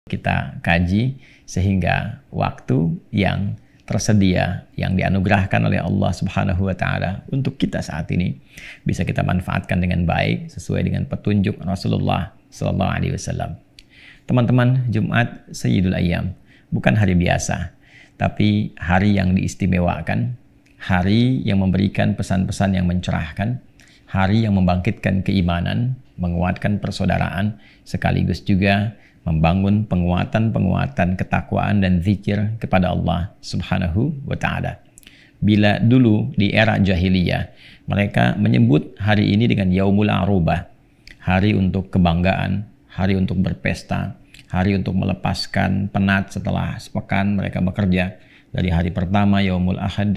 kita kaji sehingga waktu yang tersedia yang dianugerahkan oleh Allah Subhanahu wa taala untuk kita saat ini bisa kita manfaatkan dengan baik sesuai dengan petunjuk Rasulullah sallallahu alaihi wasallam. Teman-teman, Jumat Sayyidul Ayyam bukan hari biasa, tapi hari yang diistimewakan, hari yang memberikan pesan-pesan yang mencerahkan, hari yang membangkitkan keimanan, menguatkan persaudaraan, sekaligus juga membangun penguatan ketakwaan dan zikir kepada Allah Subhanahu wa taala. Bila dulu di era jahiliyah mereka menyebut hari ini dengan Yaumul Arubah, hari untuk kebanggaan, hari untuk berpesta, hari untuk melepaskan penat setelah sepekan mereka bekerja. Dari hari pertama Yaumul Ahad,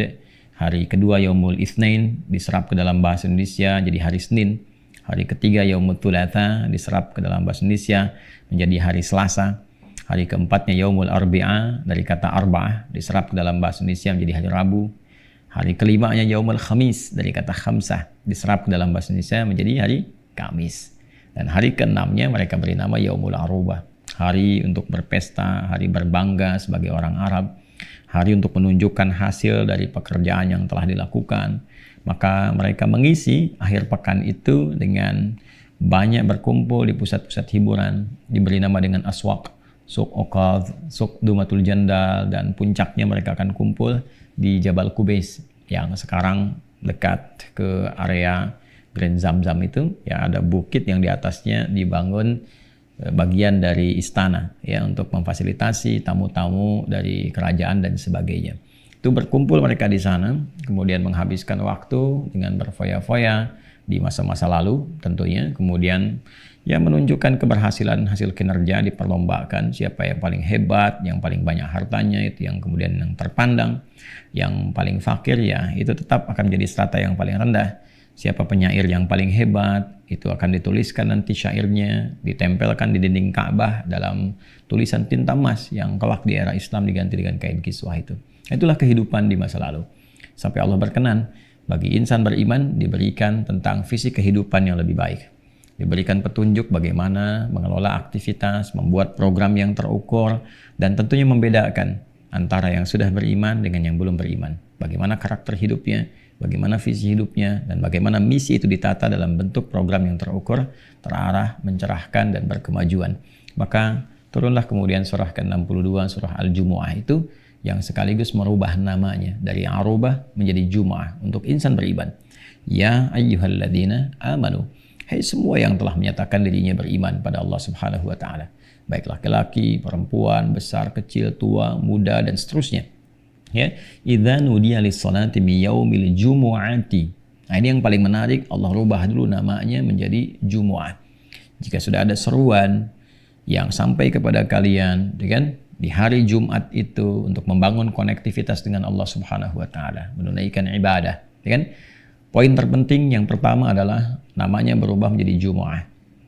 hari kedua Yaumul Itsnain diserap ke dalam bahasa Indonesia jadi hari Senin, hari ketiga Yaumul Thulatha diserap ke dalam bahasa Indonesia menjadi hari Selasa, hari keempatnya Yaumul Arbi'ah dari kata arba'ah diserap ke dalam bahasa Indonesia menjadi hari Rabu, hari kelimanya Yaumul Khamis dari kata khamsah diserap ke dalam bahasa Indonesia menjadi hari Kamis, dan hari keenamnya mereka beri nama Yaumul Arubah, hari untuk berpesta, hari berbangga sebagai orang Arab, hari untuk menunjukkan hasil dari pekerjaan yang telah dilakukan. Maka mereka mengisi akhir pekan itu dengan banyak berkumpul di pusat-pusat hiburan, diberi nama dengan aswaq, Suq Okaz, Suq Dumatul Jandal, dan puncaknya mereka akan kumpul di Jabal Kubais yang sekarang dekat ke area Grand Zamzam itu, ya ada bukit yang di atasnya dibangun bagian dari istana ya untuk memfasilitasi tamu-tamu dari kerajaan dan sebagainya. Itu berkumpul mereka di sana, kemudian menghabiskan waktu dengan berfoya-foya di masa-masa lalu tentunya, kemudian ya menunjukkan keberhasilan hasil kinerja, diperlombakan siapa yang paling hebat, yang paling banyak hartanya itu yang kemudian yang terpandang, yang paling fakir ya itu tetap akan menjadi strata yang paling rendah. Siapa penyair yang paling hebat itu akan dituliskan nanti syairnya, ditempelkan di dinding Ka'bah dalam tulisan tinta emas yang kelak di era Islam diganti dengan kain kiswah itu. Itulah kehidupan di masa lalu. Sampai Allah berkenan bagi insan beriman diberikan tentang visi kehidupan yang lebih baik. Diberikan petunjuk bagaimana mengelola aktivitas, membuat program yang terukur, dan tentunya membedakan antara yang sudah beriman dengan yang belum beriman. Bagaimana karakter hidupnya, bagaimana visi hidupnya, dan bagaimana misi itu ditata dalam bentuk program yang terukur, terarah, mencerahkan, dan berkemajuan. Maka turunlah kemudian surah ke-62, surah Al-Jumu'ah itu, yang sekaligus merubah namanya dari Arubah menjadi Jumu'ah untuk insan beriman. Ya ayyuhalladzina amanu, hai semua yang telah menyatakan dirinya beriman pada Allah Subhanahu wa taala, baik laki-laki, perempuan, besar, kecil, tua, muda, dan seterusnya. Ya, idza nudiya lis-salati min yaumil jumu'ati. Nah, ini yang paling menarik, Allah rubah dulu namanya menjadi Jumu'ah. Jika sudah ada seruan yang sampai kepada kalian, kan? Di hari Jumat itu untuk membangun konektivitas dengan Allah Subhanahu wa taala, menunaikan ibadah, ya kan? Poin terpenting yang pertama adalah namanya berubah menjadi Jumu'ah.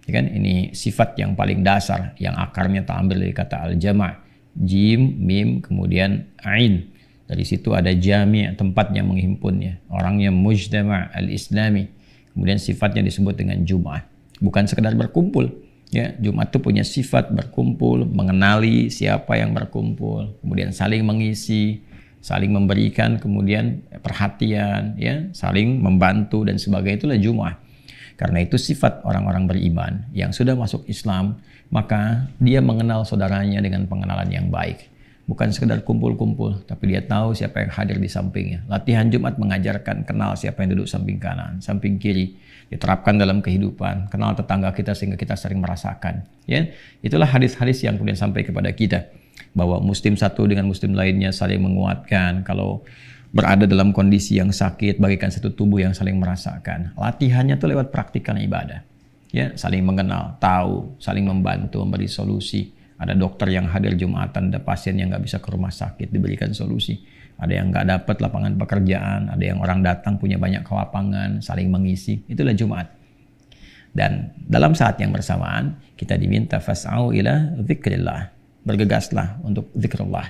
Ya kan? Ini sifat yang paling dasar yang akarnya terambil dari kata al-jama', jim, mim, kemudian ain. Dari situ ada jami', tempatnya menghimpunnya. Orangnya mujtama' al-islami. Kemudian sifatnya disebut dengan Jumu'ah. Bukan sekedar berkumpul. Ya, Jumat itu punya sifat berkumpul, mengenali siapa yang berkumpul, kemudian saling mengisi, saling memberikan, kemudian perhatian, ya, saling membantu dan sebagainya, itulah Jumu'ah. Karena itu sifat orang-orang beriman yang sudah masuk Islam, maka dia mengenal saudaranya dengan pengenalan yang baik. Bukan sekedar kumpul-kumpul, tapi dia tahu siapa yang hadir di sampingnya. Latihan Jumat mengajarkan kenal siapa yang duduk samping kanan, samping kiri. Diterapkan dalam kehidupan, kenal tetangga kita sehingga kita sering merasakan. Ya, itulah hadis-hadis yang kemudian sampai kepada kita bahwa muslim satu dengan muslim lainnya saling menguatkan. Kalau berada dalam kondisi yang sakit, bagaikan satu tubuh yang saling merasakan. Latihannya itu lewat praktikan ibadah. Ya, saling mengenal, tahu, saling membantu, memberi solusi. Ada dokter yang hadir Jumatan, ada pasien yang nggak bisa ke rumah sakit, diberikan solusi. Ada yang nggak dapat lapangan pekerjaan, ada yang orang datang punya banyak lapangan, saling mengisi. Itulah Jumat. Dan dalam saat yang bersamaan, kita diminta fas'au ila dzikrillah. Bergegaslah untuk zikrullah.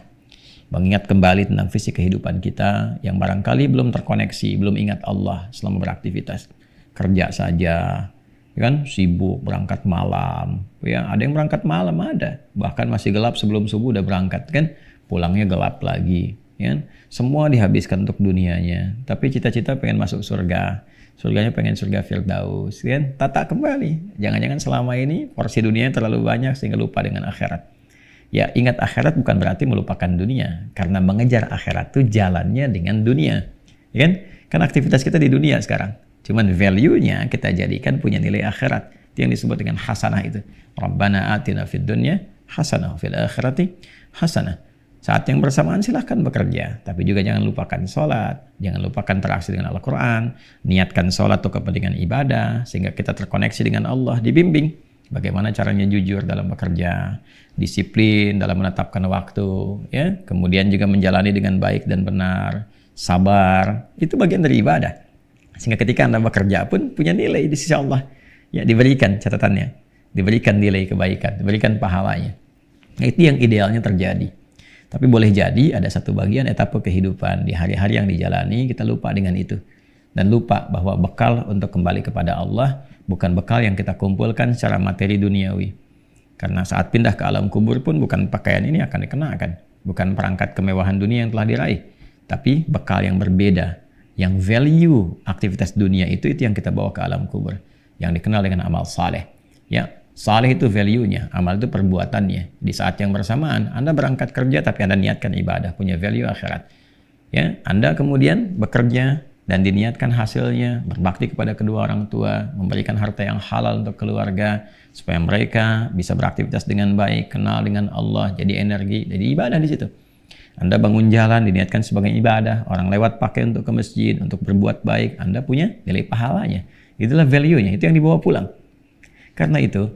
Mengingat kembali tentang visi kehidupan kita yang barangkali belum terkoneksi, belum ingat Allah selama beraktivitas. Kerja saja, kan sibuk berangkat malam, ya ada yang berangkat malam ada, bahkan masih gelap sebelum subuh udah berangkat kan, pulangnya gelap lagi, ya semua dihabiskan untuk dunianya, tapi cita-cita pengen masuk surga, surganya pengen surga Firdaus, kan tata kembali, jangan-jangan selama ini porsi dunia terlalu banyak sehingga lupa dengan akhirat. Ya ingat akhirat bukan berarti melupakan dunia, karena mengejar akhirat itu jalannya dengan dunia, ya kan aktivitas kita di dunia sekarang. Cuman value-nya kita jadikan punya nilai akhirat. Itu yang disebut dengan hasanah itu. Rabbana atina fid dunya hasanah fil akhirati hasanah. Saat yang bersamaan silahkan bekerja. Tapi juga jangan lupakan sholat. Jangan lupakan interaksi dengan Al-Quran. Niatkan sholat untuk kepentingan ibadah. Sehingga kita terkoneksi dengan Allah. Dibimbing. Bagaimana caranya jujur dalam bekerja. Disiplin dalam menetapkan waktu. Ya. Kemudian juga menjalani dengan baik dan benar. Sabar. Itu bagian dari ibadah. Sehingga ketika Anda bekerja pun punya nilai di sisi Allah. Ya, diberikan catatannya, diberikan nilai kebaikan, diberikan pahalanya. Nah, itu yang idealnya terjadi. Tapi boleh jadi ada satu bagian etapa kehidupan di hari-hari yang dijalani kita lupa dengan itu. Dan lupa bahwa bekal untuk kembali kepada Allah bukan bekal yang kita kumpulkan secara materi duniawi. Karena saat pindah ke alam kubur pun bukan pakaian ini akan dikenakan. Bukan perangkat kemewahan dunia yang telah diraih. Tapi bekal yang berbeda. Yang value aktivitas dunia itu yang kita bawa ke alam kubur, yang dikenal dengan amal saleh. Ya, saleh itu value-nya, amal itu perbuatannya. Di saat yang bersamaan Anda berangkat kerja tapi Anda niatkan ibadah, punya value akhirat. Ya, Anda kemudian bekerja dan diniatkan hasilnya berbakti kepada kedua orang tua, memberikan harta yang halal untuk keluarga supaya mereka bisa beraktivitas dengan baik, kenal dengan Allah, jadi energi, jadi ibadah di situ. Anda bangun jalan diniatkan sebagai ibadah, orang lewat pakai untuk ke masjid, untuk berbuat baik, Anda punya nilai pahalanya. Itulah value-nya, itu yang dibawa pulang. Karena itu,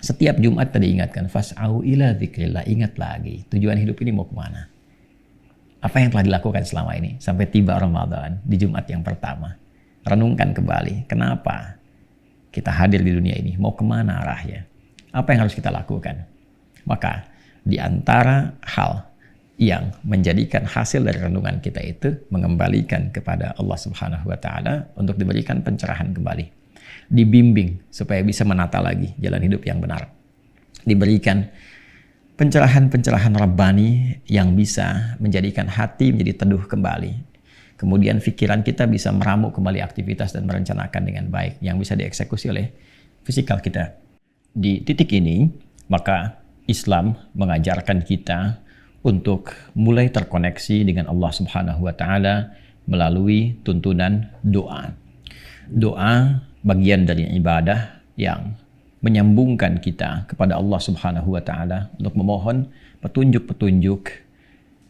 setiap Jumat tadi ingatkan, fas'au ila dzikrillah, ingat lagi, tujuan hidup ini mau kemana? Apa yang telah dilakukan selama ini, sampai tiba Ramadan, di Jumat yang pertama. Renungkan kembali, kenapa kita hadir di dunia ini, mau kemana arahnya? Apa yang harus kita lakukan? Maka, di antara hal yang menjadikan hasil dari renungan kita itu mengembalikan kepada Allah Subhanahu wa Ta'ala untuk diberikan pencerahan kembali, dibimbing supaya bisa menata lagi jalan hidup yang benar, diberikan pencerahan-pencerahan Rabbani yang bisa menjadikan hati menjadi teduh kembali, kemudian pikiran kita bisa meramu kembali aktivitas dan merencanakan dengan baik yang bisa dieksekusi oleh fisikal kita. Di titik ini maka Islam mengajarkan kita untuk mulai terkoneksi dengan Allah Subhanahu wa Ta'ala melalui tuntunan doa. Doa bagian dari ibadah yang menyambungkan kita kepada Allah Subhanahu wa Ta'ala untuk memohon petunjuk-petunjuk,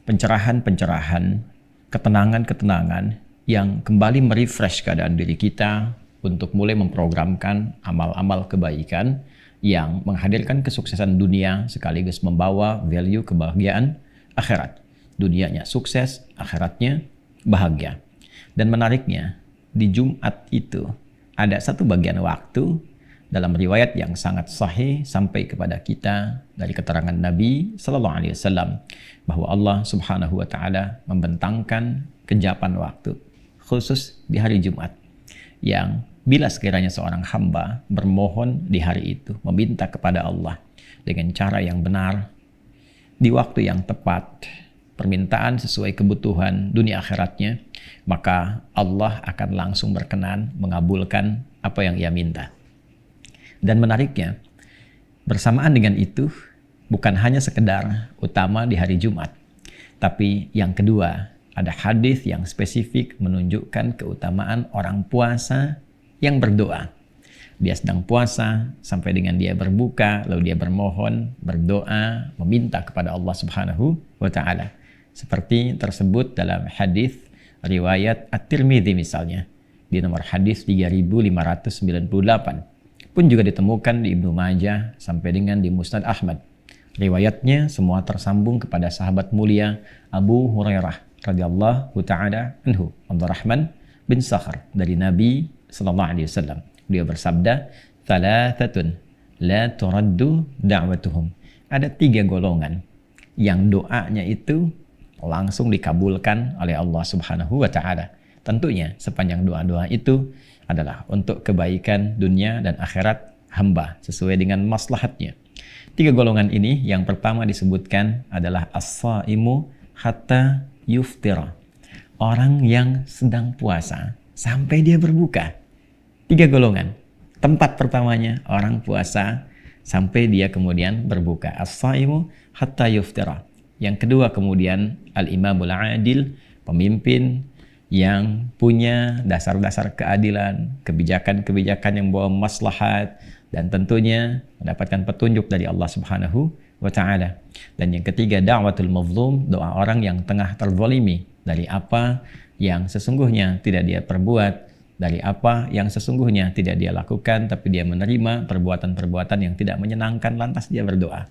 pencerahan-pencerahan, ketenangan-ketenangan yang kembali merefresh keadaan diri kita untuk mulai memprogramkan amal-amal kebaikan yang menghadirkan kesuksesan dunia sekaligus membawa value kebahagiaan akhirat. Dunianya sukses, akhiratnya bahagia. Dan menariknya, di Jumat itu ada satu bagian waktu dalam riwayat yang sangat sahih sampai kepada kita dari keterangan Nabi Sallallahu Alaihi Wasallam bahwa Allah Subhanahu Wa Taala membentangkan kejapan waktu khusus di hari Jumat yang bila sekiranya seorang hamba bermohon di hari itu, meminta kepada Allah dengan cara yang benar, di waktu yang tepat, permintaan sesuai kebutuhan dunia akhiratnya, maka Allah akan langsung berkenan mengabulkan apa yang ia minta. Dan menariknya, bersamaan dengan itu, bukan hanya sekedar utama di hari Jumat, tapi yang kedua, ada hadis yang spesifik menunjukkan keutamaan orang puasa yang berdoa. Dia sedang puasa sampai dengan dia berbuka, lalu dia bermohon, berdoa, meminta kepada Allah Subhanahu wa Ta'ala. Seperti tersebut dalam hadis riwayat At-Tirmidzi misalnya, di nomor hadis 3598. Pun juga ditemukan di Ibnu Majah sampai dengan di Musnad Ahmad. Riwayatnya semua tersambung kepada sahabat mulia Abu Hurairah radhiyallahu ta'ala anhu, Abdurrahman bin Sakhar, dari Nabi sallallahu alaihi wasallam. Dia bersabda, "Thalathatun la turaddu da'watuhum." Ada 3 golongan yang doanya itu langsung dikabulkan oleh Allah Subhanahu wa Ta'ala. Tentunya sepanjang doa-doa itu adalah untuk kebaikan dunia dan akhirat hamba sesuai dengan maslahatnya. 3 golongan ini, yang pertama disebutkan adalah as-saimu hatta yuftira. Orang yang sedang puasa sampai dia berbuka. 3 golongan. Tempat pertamanya orang puasa sampai dia kemudian berbuka. As-saimu hatta yuftira. Yang kedua kemudian al-imamul adil, pemimpin yang punya dasar-dasar keadilan, kebijakan-kebijakan yang membawa maslahat, dan tentunya mendapatkan petunjuk dari Allah Subhanahu wa Ta'ala. Dan yang ketiga, da'watul mazlum, doa orang yang tengah terzalimi dari apa yang sesungguhnya tidak dia perbuat, dari apa yang sesungguhnya tidak dia lakukan, tapi dia menerima perbuatan-perbuatan yang tidak menyenangkan, lantas dia berdoa.